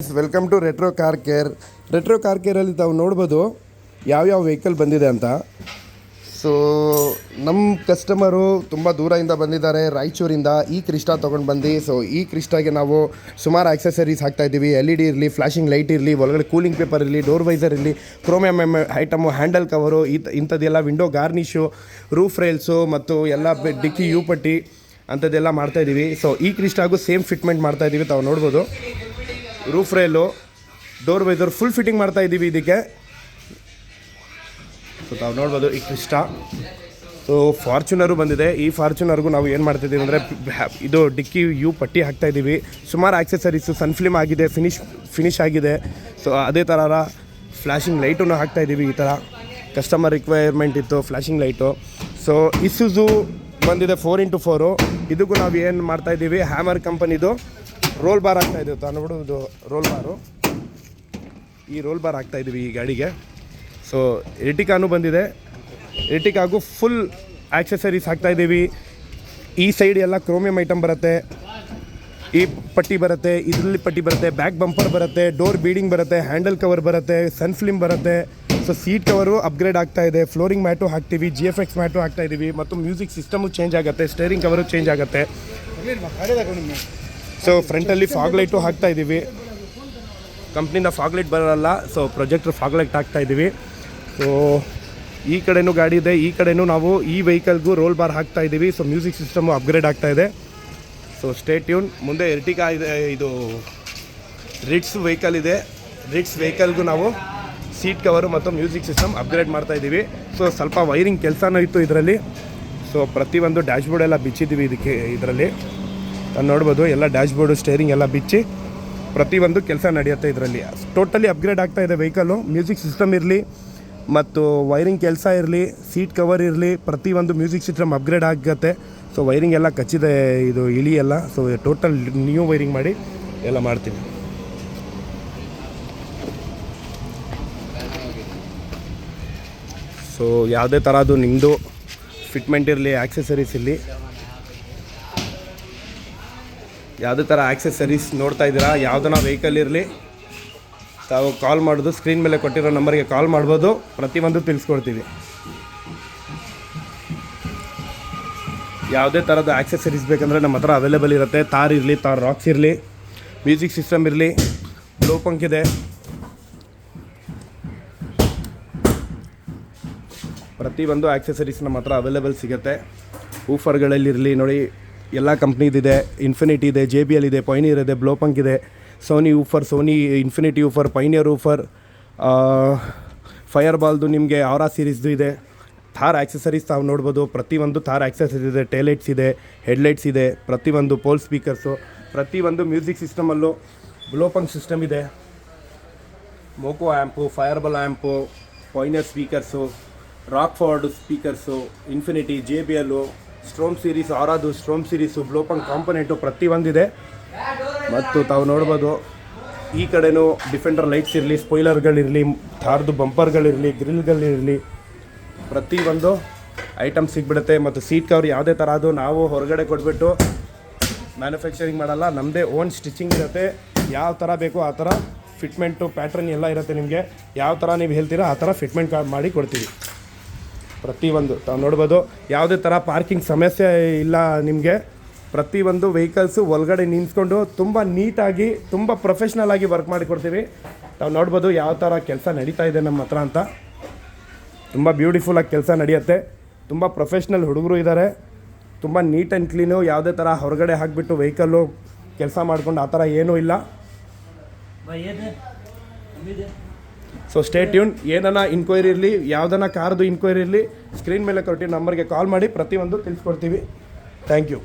Welcome to retro car care. Retro car ಕೇರಲ್ಲಿ ತಾವು ನೋಡ್ಬೋದು ಯಾವ್ಯಾವ ವೆಹಿಕಲ್ ಬಂದಿದೆ ಅಂತ. ಸೊ ನಮ್ಮ ಕಸ್ಟಮರು ತುಂಬ ದೂರದಿಂದ ಬಂದಿದ್ದಾರೆ, ರಾಯಚೂರಿಂದ. ಈ ಕ್ರಿಸ್ಟಾ ತೊಗೊಂಡು ಬಂದು, ಸೊ ಈ ಕ್ರಿಸ್ಟಾಗೆ ನಾವು ಸುಮಾರು ಆಕ್ಸೆಸರೀಸ್ ಹಾಕ್ತಾಯಿದ್ದೀವಿ. LED ಇರಲಿ, ಫ್ಲಾಶಿಂಗ್ ಲೈಟ್ ಇರಲಿ, ಒಳಗಡೆ ಕೂಲಿಂಗ್ ಪೇಪರ್ ಇರಲಿ, ಡೋರ್ ವೈಸರ್ ಇರಲಿ, ಕ್ರೋಮಿಯಮ್ ಐಟಮು, ಹ್ಯಾಂಡಲ್ ಕವರು, ಇಂಥದ್ದೆಲ್ಲ, ವಿಂಡೋ ಗಾರ್ನಿಷು, ರೂಫ್ ರೈಲ್ಸು ಮತ್ತು ಎಲ್ಲ ಡಿಕ್ಕಿ ಯು ಪಟ್ಟಿ ಅಂಥದ್ದೆಲ್ಲ ಮಾಡ್ತಾಯಿದ್ದೀವಿ. ಸೊ ಈ ಕ್ರಿಸ್ಟಾಗೂ ಸೇಮ್ ಫಿಟ್ಮೆಂಟ್ ಮಾಡ್ತಾಯಿದ್ದೀವಿ. ತಾವು ನೋಡ್ಬೋದು ರೂಫ್ ರೈಲು, ಡೋರ್ ವೈಸರ್ ಫುಲ್ ಫಿಟ್ಟಿಂಗ್ ಮಾಡ್ತಾಯಿದ್ದೀವಿ ಇದಕ್ಕೆ. ಸೊ ತಾವು ನೋಡ್ಬೋದು ಈ ಕ್ರಿಸ್ಟಾ. ಸೊ ಫಾರ್ಚುನರು ಬಂದಿದೆ. ಈ ಫಾರ್ಚುನರ್ಗೂ ನಾವು ಏನು ಮಾಡ್ತಾಯಿದ್ದೀವಿ ಅಂದರೆ ಇದು ಡಿಕ್ಕಿ ಯು ಪಟ್ಟಿ ಹಾಕ್ತಾಯಿದ್ದೀವಿ. ಸುಮಾರು ಆಕ್ಸೆಸರೀಸು ಸನ್ಫಿಲ್ಮ್ ಆಗಿದೆ, ಫಿನಿಶ್ ಆಗಿದೆ. ಸೊ ಅದೇ ಥರ ಫ್ಲ್ಯಾಶಿಂಗ್ ಲೈಟನ್ನು ಹಾಕ್ತಾಯಿದ್ದೀವಿ. ಈ ಥರ ಕಸ್ಟಮರ್ ರಿಕ್ವೈರ್ಮೆಂಟ್ ಇತ್ತು ಫ್ಲ್ಯಾಶಿಂಗ್ ಲೈಟು. ಸೊ ಇಸುಜು ಬಂದಿದೆ 4x4. ಇದಕ್ಕೂ ನಾವು ಏನು ಮಾಡ್ತಾಯಿದ್ದೀವಿ, ಹ್ಯಾಮರ್ ಕಂಪನಿದು ರೋಲ್ ಬಾರ್ ಹಾಕ್ತಾಯಿದ್ದೀವಿ. ತಾವು ನೋಡೋದು ರೋಲ್ ಬಾರು, ಈ ರೋಲ್ ಬಾರ್ ಹಾಕ್ತಾಯಿದ್ದೀವಿ ಈ ಗಾಡಿಗೆ. ಸೊ ಎರ್ಟಿಗಾನು ಬಂದಿದೆ. ಎರ್ಟಿಗಾಗೂ ಫುಲ್ ಆಕ್ಸೆಸರೀಸ್ ಹಾಕ್ತಾಯಿದ್ದೀವಿ. ಈ ಸೈಡ್ ಎಲ್ಲ ಕ್ರೋಮಿಯಮ್ ಐಟಮ್ ಬರುತ್ತೆ, ಈ ಪಟ್ಟಿ ಬರುತ್ತೆ, ಇದರಲ್ಲಿ ಪಟ್ಟಿ ಬರುತ್ತೆ, ಬ್ಯಾಕ್ ಬಂಪರ್ ಬರುತ್ತೆ, ಡೋರ್ ಬೀಡಿಂಗ್ ಬರುತ್ತೆ, ಹ್ಯಾಂಡಲ್ ಕವರ್ ಬರುತ್ತೆ, ಸನ್ ಫಿಲ್ಮ್ ಬರುತ್ತೆ. ಸೊ ಸೀಟ್ ಕವರು ಅಪ್ಗ್ರೇಡ್ ಆಗ್ತಾಯಿದೆ. ಫ್ಲೋರಿಂಗ್ ಮ್ಯಾಟು ಹಾಕ್ತೀವಿ, GFX ಮ್ಯಾಟು ಹಾಕ್ತಾಯಿದ್ದೀವಿ. ಮತ್ತು ಮ್ಯೂಸಿಕ್ ಸಿಸ್ಟಮು ಚೇಂಜ್ ಆಗುತ್ತೆ, ಸ್ಟೇರಿಂಗ್ ಕವರು ಚೇಂಜ್ ಆಗುತ್ತೆ. ಸೊ ಫ್ರಂಟಲ್ಲಿ ಫಾಗ್ ಲೈಟು ಹಾಕ್ತಾಯಿದ್ದೀವಿ. ಕಂಪ್ನಿಯಿಂದ ಫಾಗ್ ಲೈಟ್ ಬರೋಲ್ಲ, ಸೊ ಪ್ರೊಜೆಕ್ಟ್ರ್ ಫಾಗ್ ಲೈಟ್ ಹಾಕ್ತಾಯಿದ್ದೀವಿ. ಸೊ ಈ ಕಡೆನೂ ಗಾಡಿ ಇದೆ, ಈ ಕಡೆನೂ ನಾವು ಈ ವೆಹಿಕಲ್ಗೂ ರೋಲ್ ಬಾರ್ ಹಾಕ್ತಾಯಿದ್ದೀವಿ. ಸೊ ಮ್ಯೂಸಿಕ್ ಸಿಸ್ಟಮು ಅಪ್ಗ್ರೇಡ್ ಆಗ್ತಾಯಿದೆ. So stay tune. ಮುಂದೆ ಎರ್ಟಿಗಾ ಇದೆ, ಇದು ರಿಟ್ಸ್ ವೆಹಿಕಲ್ ಇದೆ. ರಿಟ್ಸ್ ವೆಹಿಕಲ್ಗೂ ನಾವು ಸೀಟ್ ಕವರು ಮತ್ತು ಮ್ಯೂಸಿಕ್ ಸಿಸ್ಟಮ್ ಅಪ್ಗ್ರೇಡ್ ಮಾಡ್ತಾಯಿದ್ದೀವಿ. ಸೊ ಸ್ವಲ್ಪ ವೈರಿಂಗ್ ಕೆಲಸನೂ ಇತ್ತು ಇದರಲ್ಲಿ. ಸೊ ಪ್ರತಿಯೊಂದು ಡ್ಯಾಶ್ಬೋರ್ಡ್ ಎಲ್ಲ ಬಿಚ್ಚಿದ್ದೀವಿ ಇದಕ್ಕೆ. ಇದರಲ್ಲಿ ನೋಡ್ಬೋದು ಎಲ್ಲ ಡ್ಯಾಶ್ಬೋರ್ಡು, ಸ್ಟೇರಿಂಗ್ ಎಲ್ಲ ಬಿಚ್ಚಿ ಪ್ರತಿಯೊಂದು ಕೆಲಸ ನಡೆಯುತ್ತೆ ಇದರಲ್ಲಿ. ಟೋಟಲಿ ಅಪ್ಗ್ರೇಡ್ ಆಗ್ತಾಯಿದೆ ವೆಹಿಕಲ್ಲು. ಮ್ಯೂಸಿಕ್ ಸಿಸ್ಟಮ್ ಇರಲಿ ಮತ್ತು ವೈರಿಂಗ್ ಕೆಲಸ ಇರಲಿ, ಸೀಟ್ ಕವರ್ ಇರಲಿ, ಪ್ರತಿಯೊಂದು ಮ್ಯೂಸಿಕ್ ಸಿಸ್ಟಮ್ ಅಪ್ಗ್ರೇಡ್ ಆಗುತ್ತೆ. ಸೊ ವೈರಿಂಗ್ ಎಲ್ಲ ಕಚ್ಚಿದೆ, ಇದು ಇಳಿ ಎಲ್ಲ. ಸೊ ಟೋಟಲ್ ನ್ಯೂ ವೈರಿಂಗ್ ಮಾಡಿ ಎಲ್ಲ ಮಾಡ್ತೀನಿ. ಸೊ ಯಾವುದೇ ಥರದ್ದು ನಿಮ್ಮದು ಫಿಟ್ಮೆಂಟ್ ಇರಲಿ, ಆಕ್ಸೆಸರೀಸ್ ಇರಲಿ, ಯಾವುದೇ ಥರ ಆಕ್ಸೆಸರೀಸ್ ನೋಡ್ತಾ ಇದ್ದೀರಾ, ಯಾವುದನ್ನ ವೆಹಿಕಲ್ ಇರಲಿ, ತಾವು ಕಾಲ್ ಮಾಡೋದು ಸ್ಕ್ರೀನ್ ಮೇಲೆ ಕೊಟ್ಟಿರೋ ನಂಬರ್ಗೆ ಕಾಲ್ ಮಾಡ್ಬೋದು. ಪ್ರತಿಯೊಂದು ತಿಳಿಸ್ಕೊಡ್ತೀವಿ. ಯಾವುದೇ ಥರದ ಆಕ್ಸೆಸರೀಸ್ ಬೇಕಂದರೆ ನಮ್ಮ ಹತ್ರ ಅವೈಲೇಬಲ್ ಇರುತ್ತೆ. ತಾರ್ ಇರಲಿ, ತಾರ್ ರಾಕ್ಸ್ ಇರಲಿ, ಮ್ಯೂಸಿಕ್ ಸಿಸ್ಟಮ್ ಇರಲಿ, ಬ್ಲೋ ಪಂಕ್ ಇದೆ, ಪ್ರತಿಯೊಂದು ಆಕ್ಸೆಸರೀಸ್ ನಮ್ಮ ಹತ್ರ ಅವೈಲೇಬಲ್ ಸಿಗುತ್ತೆ. ಊಫರ್ಗಳಲ್ಲಿರಲಿ ನೋಡಿ, ಎಲ್ಲ ಕಂಪ್ನಿದಿದೆ. ಇನ್ಫಿನಿಟಿ ಇದೆ, JBL ಇದೆ, ಪೈನಿಯರ್ ಇದೆ, ಬ್ಲೋ ಪಂಕ್ ಇದೆ, Sony woofer, Sony Infinity woofer, Pioneer woofer, fire ಬಾಲ್ದು ನಿಮಗೆ ಆರಾ ಸೀರೀಸ್ದು ಇದೆ. ಥಾರ್ ಆಕ್ಸೆಸರೀಸ್ ತಾವು ನೋಡ್ಬೋದು. ಪ್ರತಿಯೊಂದು ಥಾರ್ ಆಕ್ಸೆಸರೀಸ್ ಇದೆ. ಟೇಲೈಟ್ಸ್ ಇದೆ, ಹೆಡ್ಲೈಟ್ಸ್ ಇದೆ, ಪ್ರತಿಯೊಂದು ಪೋಲ್ ಸ್ಪೀಕರ್ಸು, ಪ್ರತಿಯೊಂದು ಮ್ಯೂಸಿಕ್ ಸಿಸ್ಟಮಲ್ಲೂ ಬ್ಲೋ ಪಂಕ್ ಸಿಸ್ಟಮ್ ಇದೆ. ಮೋಕೋ ಆ್ಯಂಪು, ಫೈರ್ಬಲ್ amp, Pioneer speakers, Rockford speakers, Infinity, JBL, storm series, ಆರಾದು storm series, Blaupunkt component ಪ್ರತಿಯೊಂದಿದೆ. ಮತ್ತು ತಾವು ನೋಡ್ಬೋದು ಈ ಕಡೆನೂ ಡಿಫೆಂಡರ್ ಲೈಟ್ಸ್ ಇರಲಿ, ಸ್ಪಾಯ್ಲರ್ಗಳಿರಲಿ, ಥಾರ್ದು ಬಂಪರ್ಗಳಿರಲಿ, ಗ್ರಿಲ್ಗಳಿರಲಿ, ಪ್ರತಿಯೊಂದು ಐಟಮ್ ಸಿಗ್ಬಿಡುತ್ತೆ. ಮತ್ತು ಸೀಟ್ ಕವರ್ ಯಾವುದೇ ಥರ ಅದು ನಾವು ಹೊರಗಡೆ ಕೊಟ್ಬಿಟ್ಟು ಮ್ಯಾನುಫ್ಯಾಕ್ಚರಿಂಗ್ ಮಾಡಲ್ಲ, ನಮ್ಮದೇ ಓನ್ ಸ್ಟಿಚಿಂಗ್ ಇರುತ್ತೆ. ಯಾವ ಥರ ಬೇಕೋ ಆ ಥರ ಫಿಟ್ಮೆಂಟು, ಪ್ಯಾಟ್ರನ್ ಎಲ್ಲ ಇರುತ್ತೆ. ನಿಮಗೆ ಯಾವ ಥರ ನೀವು ಹೇಳ್ತೀರೋ ಆ ಥರ ಫಿಟ್ಮೆಂಟ್ ಮಾಡಿ ಕೊಡ್ತೀವಿ. ಪ್ರತಿಯೊಂದು ತಾವು ನೋಡ್ಬೋದು. ಯಾವುದೇ ಥರ ಪಾರ್ಕಿಂಗ್ ಸಮಸ್ಯೆ ಇಲ್ಲ ನಿಮಗೆ. ಪ್ರತಿಯೊಂದು ವೆಹಿಕಲ್ಸು ಒಳಗಡೆ ನಿಂತ್ಕೊಂಡು ತುಂಬ ನೀಟಾಗಿ, ತುಂಬ ಪ್ರೊಫೆಷ್ನಲ್ ಆಗಿ ವರ್ಕ್ ಮಾಡಿಕೊಡ್ತೀವಿ. ತಾವು ನೋಡ್ಬೋದು ಯಾವ ಥರ ಕೆಲಸ ನಡೀತಾ ಇದೆ ನಮ್ಮ ಹತ್ರ ಅಂತ. ತುಂಬ ಬ್ಯೂಟಿಫುಲ್ಲಾಗಿ ಕೆಲಸ ನಡೆಯುತ್ತೆ. ತುಂಬ ಪ್ರೊಫೆಷ್ನಲ್ ಹುಡುಗರು ಇದ್ದಾರೆ. ತುಂಬ ನೀಟ್ ಆ್ಯಂಡ್ ಕ್ಲೀನು. ಯಾವುದೇ ಥರ ಹೊರಗಡೆ ಹಾಕಿಬಿಟ್ಟು ವೆಹಿಕಲ್ಲು ಕೆಲಸ ಮಾಡ್ಕೊಂಡು ಆ ಥರ ಏನೂ ಇಲ್ಲ. So stay tune. ಏನನ್ನ ಇನ್ಕ್ವೈರಿ ಇರಲಿ, ಯಾವುದನ್ನ ಕಾರ್ದು ಇನ್ಕ್ವೈರಿ ಇರಲಿ, ಸ್ಕ್ರೀನ್ ಮೇಲೆ ಕೊಟ್ಟಿರೋ ನಂಬರ್ಗೆ ಕಾಲ್ ಮಾಡಿ ಪ್ರತಿಯೊಂದು ತಿಳಿಸ್ಕೊಡ್ತೀವಿ. Thank you.